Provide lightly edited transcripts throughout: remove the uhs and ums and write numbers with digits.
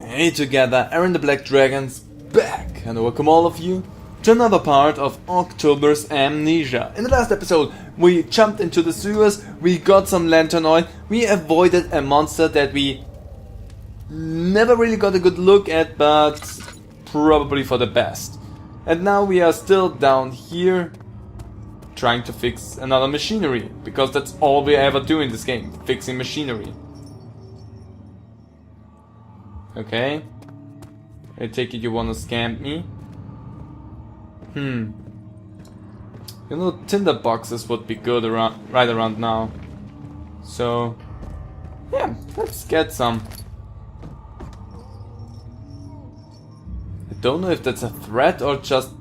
Hey together, Aaron the Black Dragon's back, and welcome all of you to another part of October's Amnesia. In the last episode, we jumped into the sewers, we got some lantern oil, we avoided a monster that we never really got a good look at, but probably for the best. And now we are still down here, trying to fix another machinery, because that's all we ever do in this game, fixing machinery. Okay. I take it you wanna scam me? You know, tinder boxes would be good right around now. So, yeah, let's get some. I don't know if that's a threat or just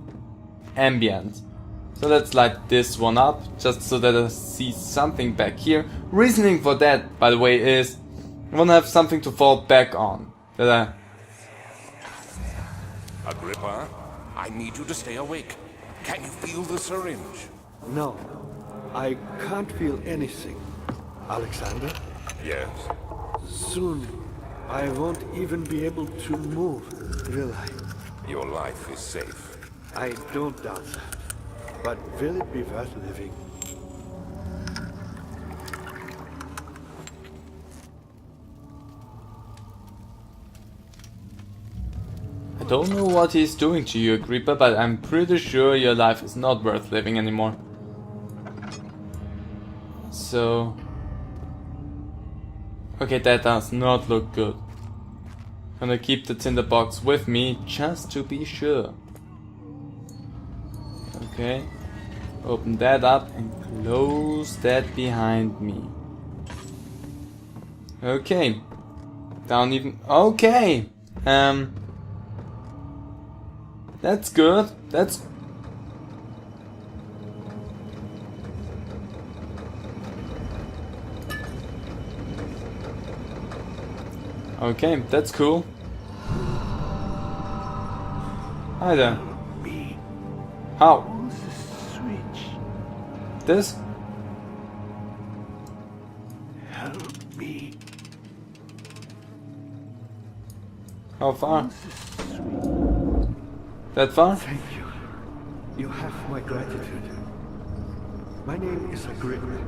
ambient. So let's light this one up, just so that I see something back here. Reasoning for that, by the way, is I wanna have something to fall back on. Agrippa, I need you to stay awake. Can you feel the syringe? No, I can't feel anything. Alexander, Yes. soon I won't even be able to move, will I? Your life is safe. I don't doubt that. But will it be worth living? I don't know what he's doing to you, Agrippa, but I'm pretty sure your life is not worth living anymore. So... okay, that does not look good. Gonna keep the tinderbox with me, just to be sure. Okay. Open that up and close that behind me. Okay. Down even... okay! That's good. That's... okay, that's cool. Hi there. Me. How? Who's the switch? This? Help me. How far? Who's the switch? That far? Thank you. You have my gratitude. My name is Agrippa.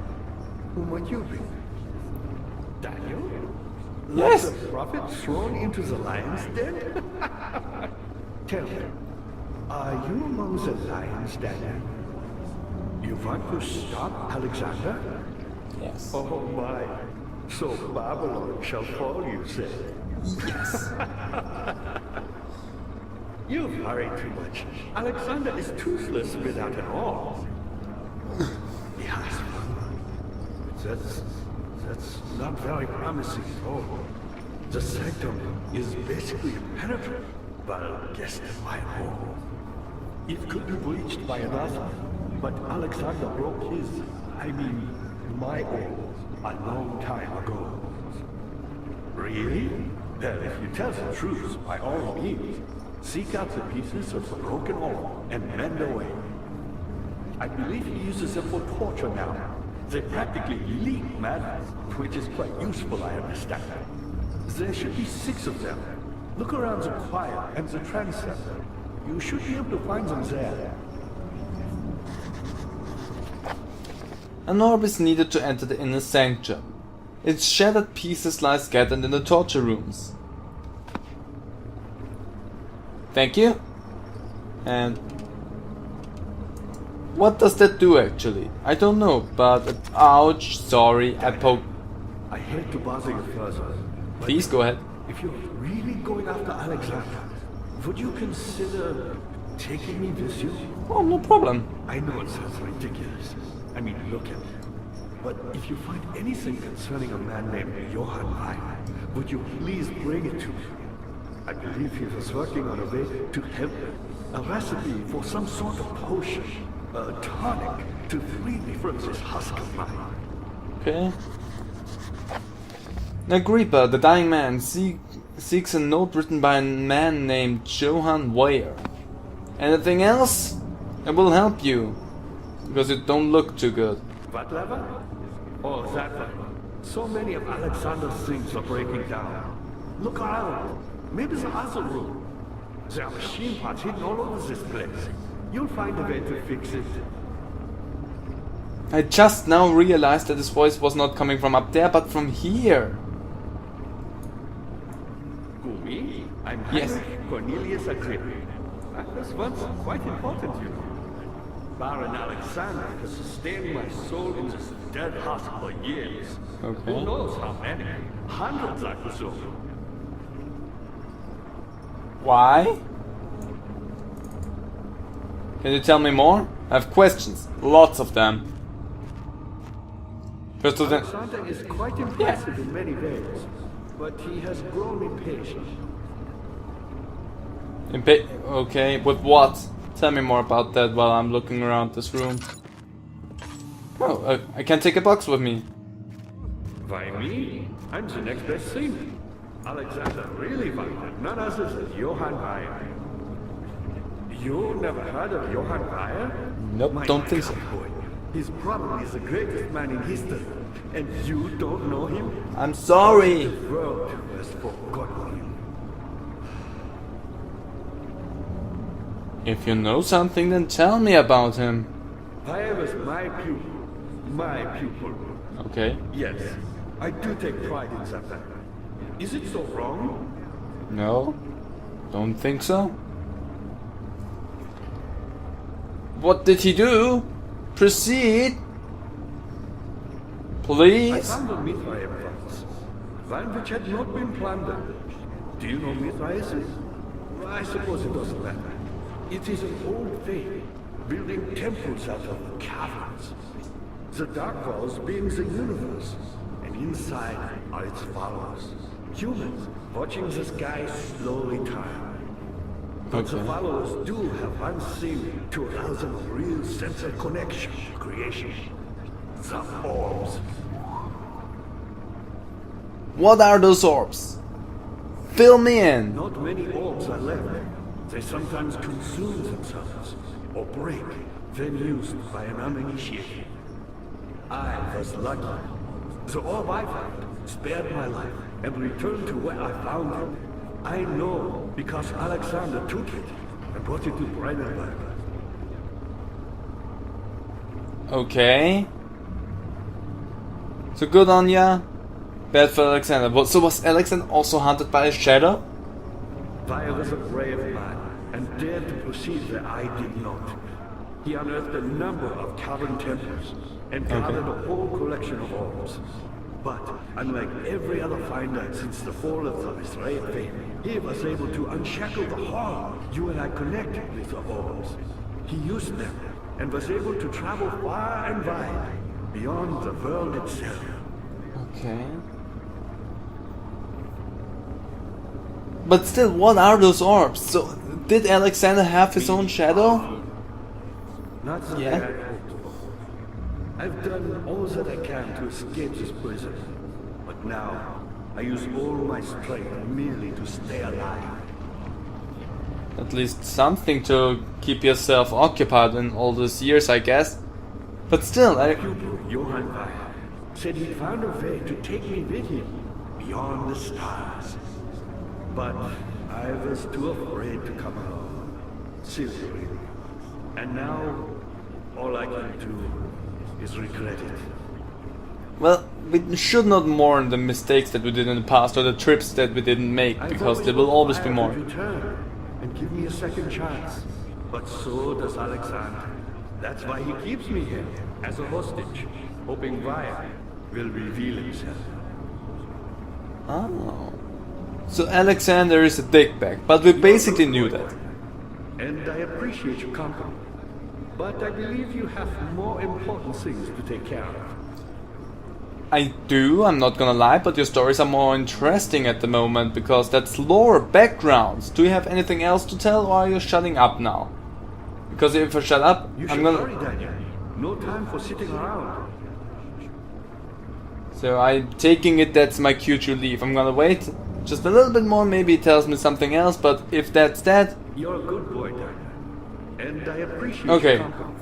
Who might you be? Daniel? Yes. Like the prophet thrown into the lion's den? Tell me, are you among the lions, Daniel? You want to stop Alexander? Yes. Oh my. So Babylon shall fall, you say? Yes. You worry too much. Alexander is toothless without an arm. Yes. That's not very promising at all. The sanctum is basically impenetrable, but guess my home. It could be breached by another, but Alexander broke his, my own, a long time ago. Really? Well, if you tell the truth, by all means, seek out the pieces of the broken arm and mend away. I believe he uses them for torture now. They practically leak madness, which is quite useful, I understand. There should be 6 of them. Look around the choir and the transept. You should be able to find them there. An orb is needed to enter the inner sanctum. Its shattered pieces lie scattered in the torture rooms. Thank you. And... what does that do actually? I don't know, but... ouch, sorry, I poked... I hate to bother you further. but Please go ahead. If you're really going after Alexander, would you consider taking me with you? Oh, no problem. I know it sounds ridiculous. I mean, look at it. But if you find anything concerning a man named Johann Wein, would you please bring it to me? I believe he was working on a way to help me. A recipe for some sort of potion, a tonic, to free me from this husk of mine. Okay. Agrippa, the dying man, seeks a note written by a man named Johann Weyer. Anything else? I will help you. Because you don't look too good. What lever? Oh, that one. So many of Alexander's things are breaking down. Look around. Maybe the other room. There are machine parts hidden all over this place. You'll find a way to fix it. I just now realized that his voice was not coming from up there, but from here. Who, me? I'm Yes. Cornelius Agrippa. I was once quite important, you know. Baron Alexander has sustained my soul in this dead house for years. Okay. Who knows how many? Hundreds, I presume. Why? Can you tell me more? I have questions. Lots of them. First of them. Alexander is quite impressive in many ways, but he has grown impatient. Okay, with what? Tell me more about that while I'm looking around this room. Oh, I can take a box with me. Why me? I'm the next best thing. Alexander really wanted none other than Johann Weyer. You never heard of Johann Weyer? Nope, My don't think so. boy. He's probably the greatest man in history, and you don't know him? I'm sorry. The world has forgotten him. If you know something, then tell me about him. Weyer was my pupil. My pupil. Okay. Yes, I do take pride in that. Is it so wrong? No? Don't think so? What did he do? Proceed! I Please? found a Mithraeum once, one which had not been plundered. Do you know Mithraeum? I suppose it doesn't matter. It is an old faith, building temples out of caverns. The dark walls being the universe, and inside are its followers. Humans watching the sky slowly turn. But the Okay. followers do have one thing to allow them a real sense of connection to creation. The orbs. What are those orbs? Fill me in! Not many orbs are left. They sometimes consume themselves, or break, when used by an uninitiated. I was lucky. The orb I found spared my life and returned to where I found it. I know because Alexander took it and brought it to Brandenburg. Okay. So good on ya. Bad for Alexander. So was Alexander also hunted by a shadow? Weyer was a brave man and dared to proceed where I did not. He unearthed a number of cavern temples and gathered a whole collection of orbs. But unlike every other finder since the fall of the Mithraean faith, he was able to unshackle the harm you and I connected with the orbs. He used them and was able to travel far and wide, beyond the world itself. Okay. But still, what are those orbs? So, did Alexander have his own shadow? Not the Yeah. way I hoped for. I've done all that I can to escape this prison. But now, I use all my strength merely to stay alive. At least something to keep yourself occupied in all those years, I guess. But still, Pupil Johann Weyer said he found a way to take me with him beyond the stars. But I was too afraid to come alone. Seriously. And now, all I can do is regret it. well, we should not mourn the mistakes that we did in the past or the trips that we didn't make, because there will always be Weyer more. would return and give me a second chance. But so does Alexander. That's why he keeps me here as a hostage, hoping Weyer will reveal himself. Oh. So Alexander is a dickbag, but we basically knew that. And I appreciate your company. But I believe you have more important things to take care of. I do, I'm not gonna lie, but your stories are more interesting at the moment, because that's lore, backgrounds. Do you have anything else to tell, or are you shutting up now? Because if I shut up, You I'm should gonna... hurry, Daniel. No time for sitting around. So I'm taking it that's my cue to leave. I'm gonna wait just a little bit more, maybe it tells me something else, but if that's that... You're a good boy, Daniel. And I appreciate Okay. your company.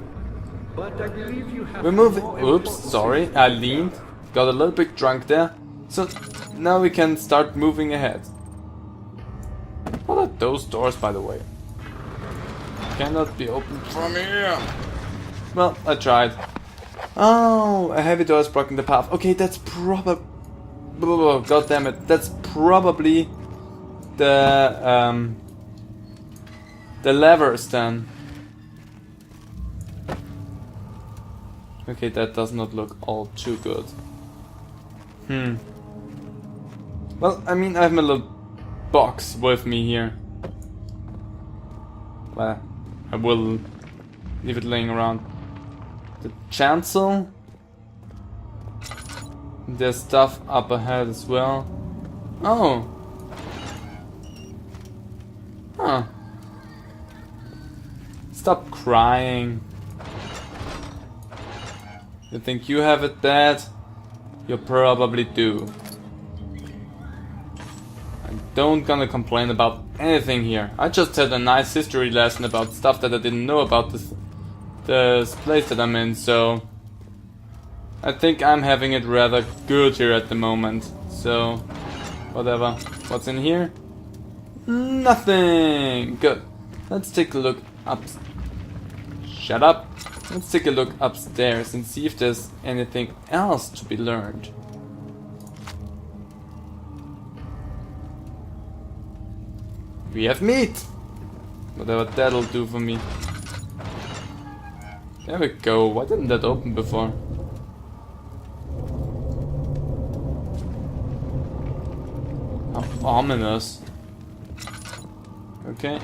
But I believe you have We're moving... more Oops, important sorry, things to I take care leaned. of. Got a little bit drunk there. So now we can start moving ahead. are those doors, by the way? Cannot be opened from here. Well, I tried. Oh, a heavy door is blocking the path. Okay, that's probably... God damn it. That's probably the levers then. Okay, that does not look all too good. Well, I mean, I have my little box with me here. Well, I will leave it laying around. The chancel. There's stuff up ahead as well. Oh. Huh. Stop crying. You think you have it bad? You probably do. I don't gonna complain about anything here. I just had a nice history lesson about stuff that I didn't know about this place that I'm in, so I think I'm having it rather good here at the moment. So, whatever. What's in here? Nothing! Good. Let's take a look up. Shut up! Let's take a look upstairs and see if there's anything else to be learned. We have meat! Whatever that'll do for me. There we go. Why didn't that open before? How ominous. Okay.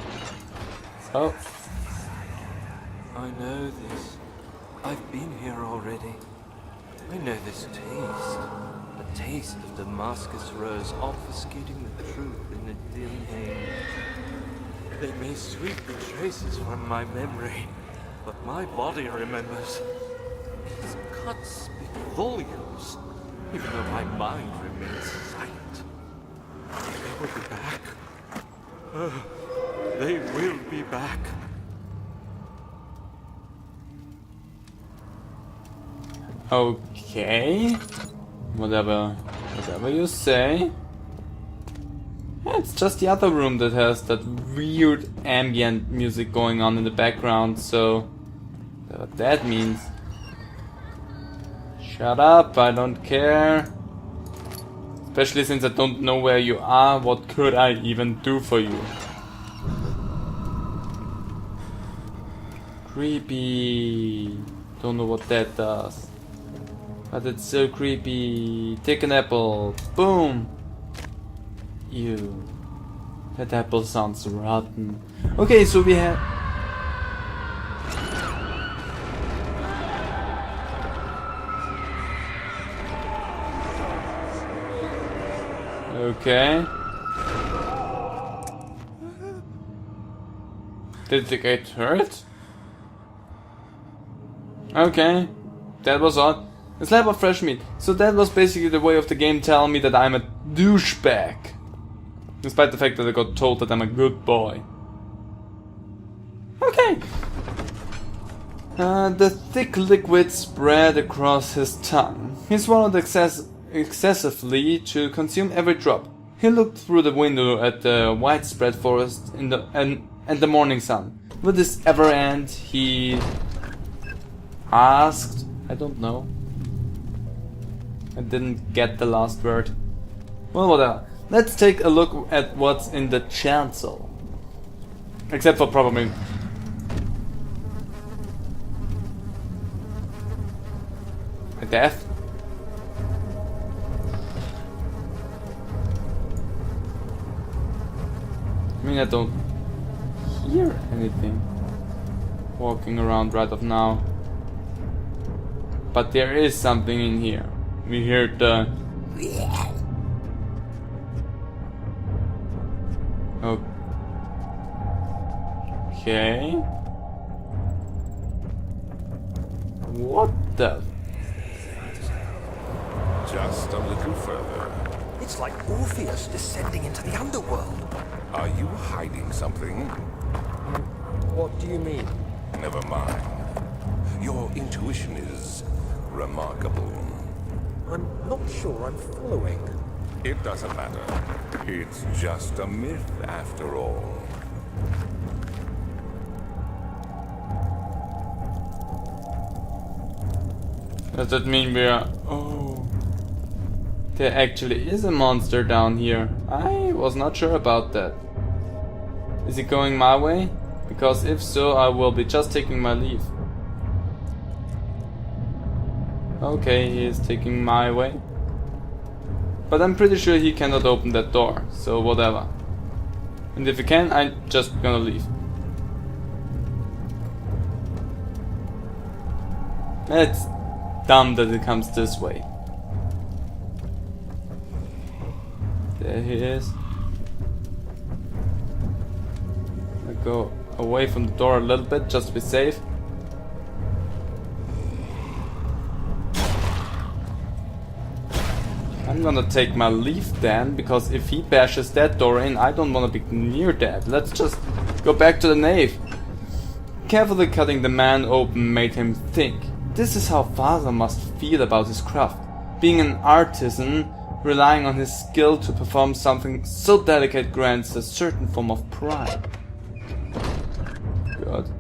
So. I know this. I've been here already. I know this taste. The taste of Damascus rose obfuscating the truth in a dim haze. They may sweep the traces from my memory, but my body remembers. These cuts speak volumes, even though my mind remains silent. They will be back. They will be back. Okay. Whatever you say. Yeah, it's just the other room that has that weird ambient music going on in the background, so what that means. Shut up, I don't care. Especially since I don't know where you are, what could I even do for you? Creepy. Don't know what that does. But it's so creepy. Take an apple. Boom. Ew. That apple sounds rotten. Okay, so we have... Okay. Did they get hurt? Okay. That was odd. A slab of fresh meat. So that was basically the way of the game telling me that I'm a douchebag. Despite the fact that I got told that I'm a good boy. Okay. The thick liquid spread across his tongue. He swallowed excessively to consume every drop. He looked through the window at the widespread forest and the morning sun. Will this ever end? He asked. I don't know. I didn't get the last word. Well, whatever. Let's take a look at what's in the chancel. Except for probably... a death? I mean, I don't hear anything walking around right of now. But there is something in here. We hear the... Okay. What the... Just a little further. It's like Orpheus descending into the underworld. Are you hiding something? What do you mean? Never mind. Your intuition is remarkable. I'm not sure I'm following. It doesn't matter. It's just a myth after all. Does that mean we are... Oh... There actually is a monster down here. I was not sure about that. Is it going my way? Because if so, I will be just taking my leave. Okay, he is taking my way. But I'm pretty sure he cannot open that door, so whatever. And if he can, I'm just gonna leave. It's dumb that it comes this way. There he is. I go away from the door a little bit just to be safe. I'm gonna take my leave then, because if he bashes that door in, I don't wanna be near that. Let's just go back to the nave. Carefully cutting the man open made him think. This is how father must feel about his craft. Being an artisan, relying on his skill to perform something so delicate grants a certain form of pride. Good.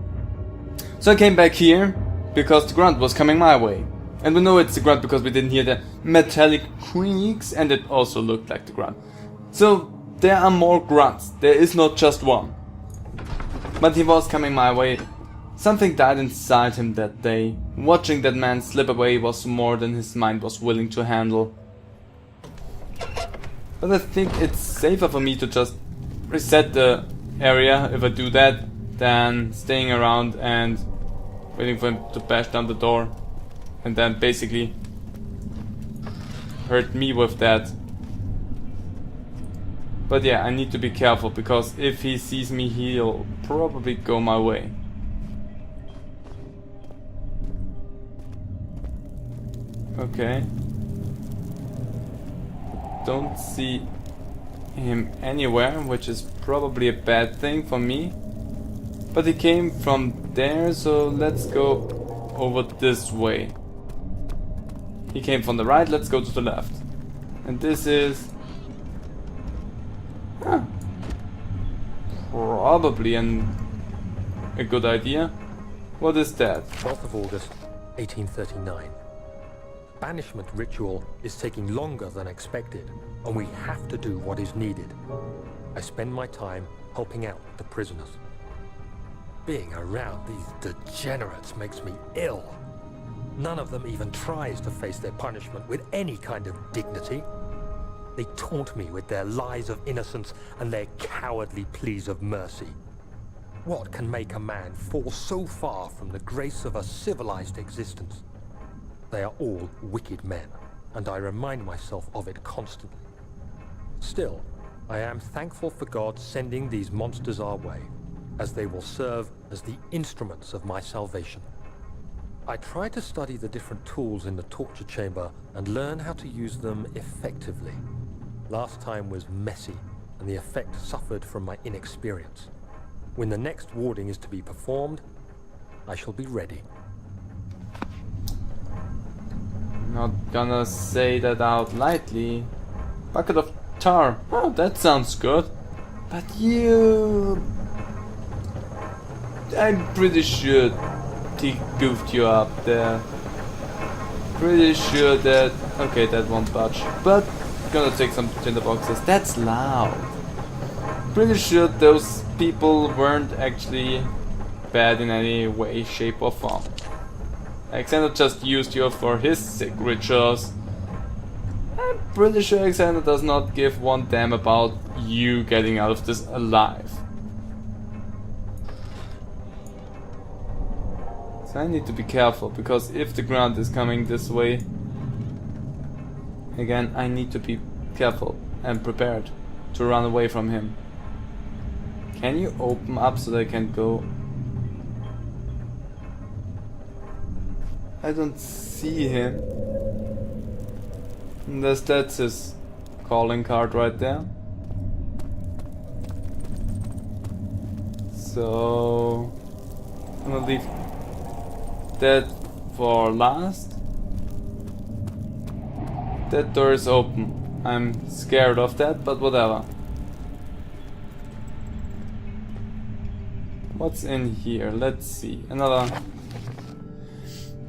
So I came back here, because the grunt was coming my way. And we know it's the grunt because we didn't hear the metallic creaks, and it also looked like the grunt. So there are more grunts, there is not just one. But he was coming my way. Something died inside him that day. Watching that man slip away was more than his mind was willing to handle. But I think it's safer for me to just reset the area if I do that, than staying around and waiting for him to bash down the door and then basically hurt me with that. But yeah, I need to be careful, because if he sees me, he'll probably go my way. Okay. Don't see him anywhere, which is probably a bad thing for me. But he came from there, so let's go over this way. He came from the right, let's go to the left. And this is... probably a good idea. What is that? 12th of August, 1839. Banishment ritual is taking longer than expected, and we have to do what is needed. I spend my time helping out the prisoners. Being around these degenerates makes me ill. None of them even tries to face their punishment with any kind of dignity. They taunt me with their lies of innocence and their cowardly pleas of mercy. What can make a man fall so far from the grace of a civilized existence? They are all wicked men, and I remind myself of it constantly. Still, I am thankful for God sending these monsters our way, as they will serve as the instruments of my salvation. I try to study the different tools in the torture chamber and learn how to use them effectively. Last time was messy, and the effect suffered from my inexperience. When the next warding is to be performed, I shall be ready. Not gonna say that out lightly. Bucket of tar. Oh, that sounds good. But you... I'm pretty sure he goofed you up there. Pretty sure that... Okay, that won't budge. But gonna take some tinder boxes. That's loud. Pretty sure those people weren't actually bad in any way, shape or form. Alexander just used you for his sick rituals. I'm pretty sure Alexander does not give one damn about you getting out of this alive. So I need to be careful, because if the ground is coming this way, again, I need to be careful and prepared to run away from him. Can you open up so that I can go? I don't see him. Unless that's his calling card right there. So I'm gonna leave that for last. That door is open. I'm scared of that, but whatever. What's in here? Let's see. Another.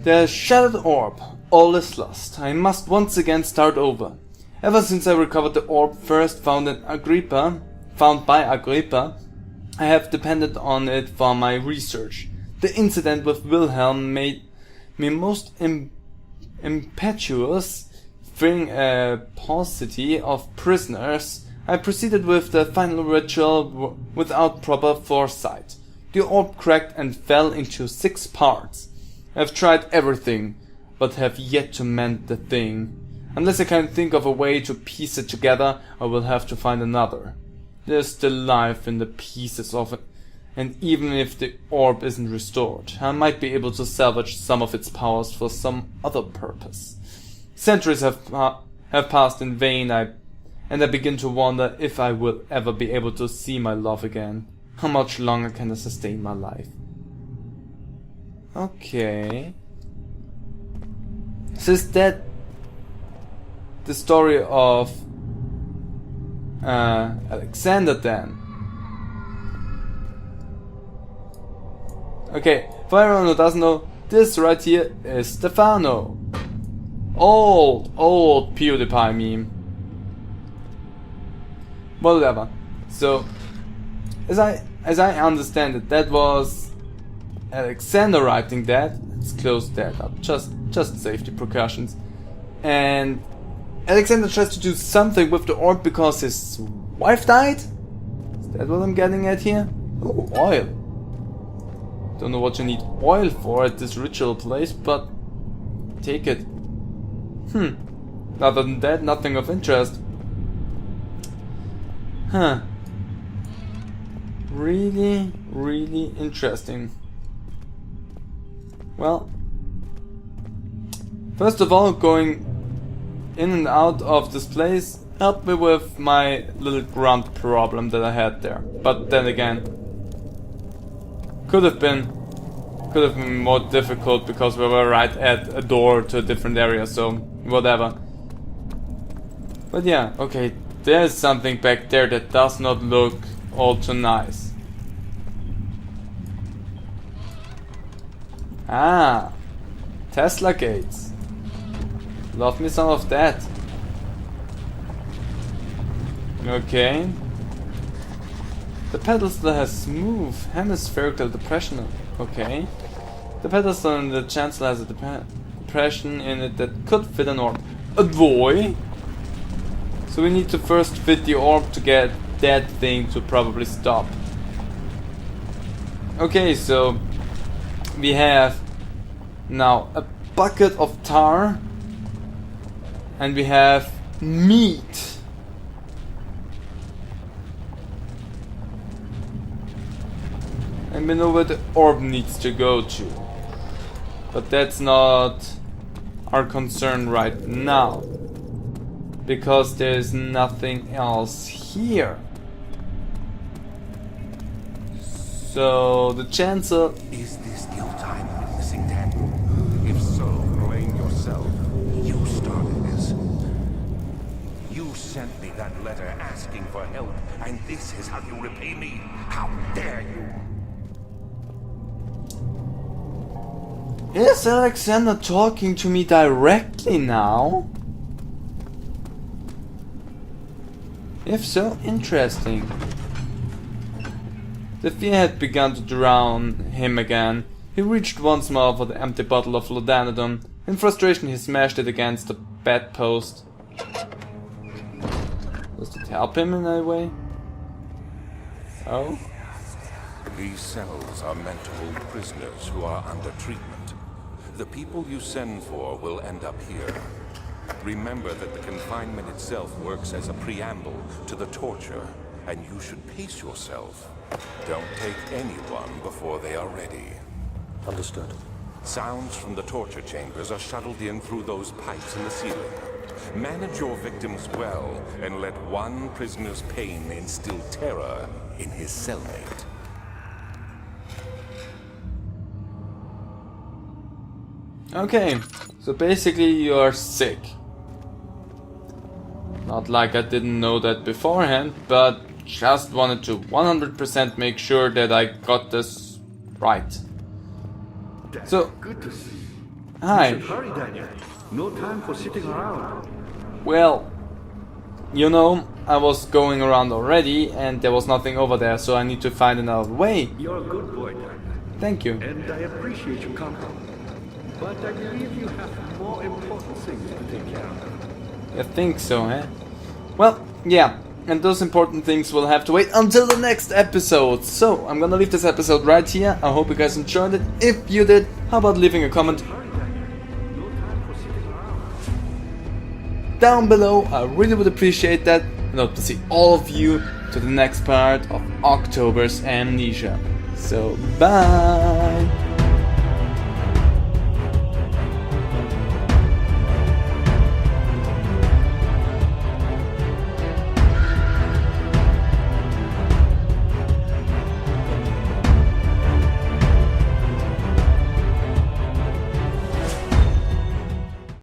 The shattered orb. All is lost. I must once again start over. Ever since I recovered the orb first found by Agrippa, I have depended on it for my research. The incident with Wilhelm made me most impetuous. Fearing a paucity of prisoners, I proceeded with the final ritual without proper foresight. The orb cracked and fell into 6 parts. I have tried everything, but have yet to mend the thing. Unless I can think of a way to piece it together, I will have to find another. There's still life in the pieces of it, and even if the orb isn't restored, I might be able to salvage some of its powers for some other purpose. Centuries have passed in vain, and I begin to wonder if I will ever be able to see my love again. How much longer can I sustain my life? Okay. So is that the story of Alexander then? Okay, for everyone who doesn't know, this right here is Stefano. Old PewDiePie meme. Whatever. So, as I understand it, that was Alexander writing that. Let's close that up. Just safety precautions. And Alexander tries to do something with the orb because his wife died? Is that what I'm getting at here? Oh, oil. Don't know what you need oil for at this ritual place, but take it. Other than that, nothing of interest. Huh. Really, really interesting. Well, first of all, going in and out of this place helped me with my little grunt problem that I had there. But then again, could have been more difficult because we were right at a door to a different area, so whatever. But yeah, okay, there's something back there that does not look all too nice. Ah, Tesla gates. Love me some of that. Okay. The pedestal has smooth hemispherical depression. Okay. The pedestal in the chancellor has a depression in it that could fit an orb. A boy? So we need to first fit the orb to get that thing to probably stop. Okay, so we have now a bucket of tar and we have meat. And we know where the orb needs to go to. But that's not our concern right now. Because there's nothing else here. So the chancellor... Is this your time witnessing then? If so, blame yourself. You started this. You sent me that letter asking for help, and this is how you repay me? How dare you! Is Alexander talking to me directly now? If so, interesting. The fear had begun to drown him again. He reached once more for the empty bottle of laudanum. In frustration he smashed it against the bedpost. Does it help him in any way? Oh? These cells are meant to hold prisoners who are under treatment. The people you send for will end up here. Remember that the confinement itself works as a preamble to the torture, and you should pace yourself. Don't take anyone before they are ready. Understood. Sounds from the torture chambers are shuttled in through those pipes in the ceiling. Manage your victims well, and let one prisoner's pain instill terror in his cellmate. Okay, so basically you are sick. Not like I didn't know that beforehand, but just wanted to 100% make sure that I got this right. So, Good to see you. hi. You should hurry, Daniel. No time for sitting around. Well, you know, I was going around already and there was nothing over there, so I need to find another way. You're a good boy, Daniel. Thank you. And I appreciate your company. But I believe you have more important things to take care of. I think so, eh? Well, yeah, and those important things will have to wait until the next episode. So, I'm gonna leave this episode right here. I hope you guys enjoyed it. If you did, how about leaving a comment down below? I really would appreciate that. And hope to see all of you to the next part of October's Amnesia. So, bye!